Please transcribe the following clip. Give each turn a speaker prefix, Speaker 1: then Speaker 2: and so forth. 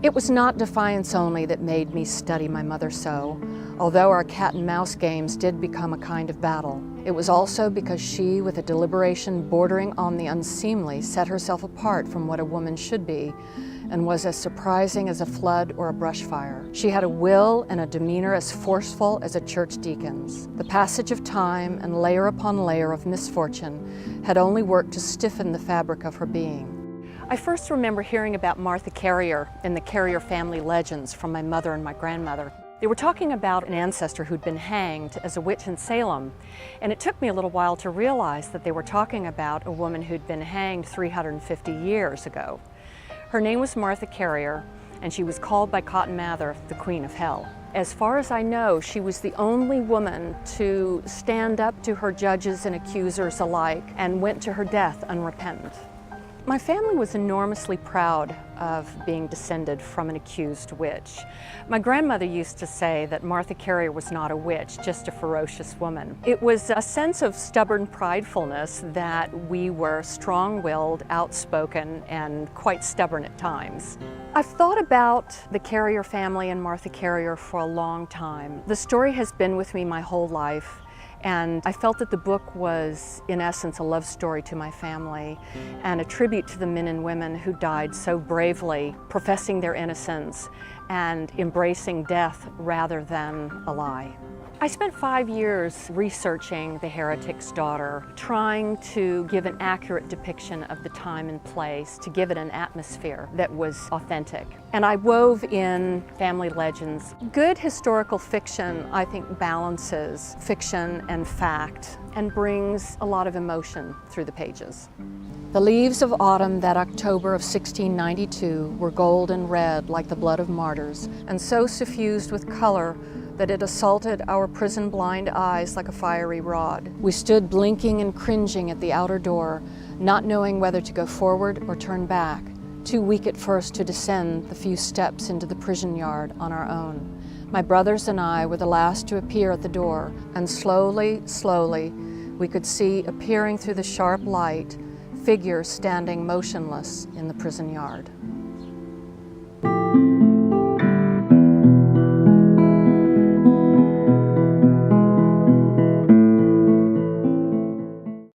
Speaker 1: It was not defiance only that made me study my mother so, although our cat and mouse games did become a kind of battle. It was also because she, with a deliberation bordering on the unseemly, set herself apart from what a woman should be, and was as surprising as a flood or a brush fire. She had a will and a demeanor as forceful as a church deacon's. The passage of time and layer upon layer of misfortune had only worked to stiffen the fabric of her being. I first remember hearing about Martha Carrier in the Carrier family legends from my mother and my grandmother. They were talking about an ancestor who'd been hanged as a witch in Salem, and it took me a little while to realize that they were talking about a woman who'd been hanged 350 years ago. Her name was Martha Carrier, and she was called by Cotton Mather the Queen of Hell. As far as I know, she was the only woman to stand up to her judges and accusers alike and went to her death unrepentant. My family was enormously proud of being descended from an accused witch. My grandmother used to say that Martha Carrier was not a witch, just a ferocious woman. It was a sense of stubborn pridefulness that we were strong-willed, outspoken, and quite stubborn at times. I've thought about the Carrier family and Martha Carrier for a long time. The story has been with me my whole life. And I felt that the book was, in essence, a love story to my family and a tribute to the men and women who died so bravely, professing their innocence and embracing death rather than a lie. I spent 5 years researching The Heretic's Daughter, trying to give an accurate depiction of the time and place, to give it an atmosphere that was authentic. And I wove in family legends. Good historical fiction, I think, balances fiction and fact and brings a lot of emotion through the pages. The leaves of autumn that October of 1692 were gold and red like the blood of martyrs, and so suffused with color that it assaulted our prison-blind eyes like a fiery rod. We stood blinking and cringing at the outer door, not knowing whether to go forward or turn back, too weak at first to descend the few steps into the prison yard on our own. My brothers and I were the last to appear at the door, and slowly, slowly, we could see appearing through the sharp light figures standing motionless in the prison yard.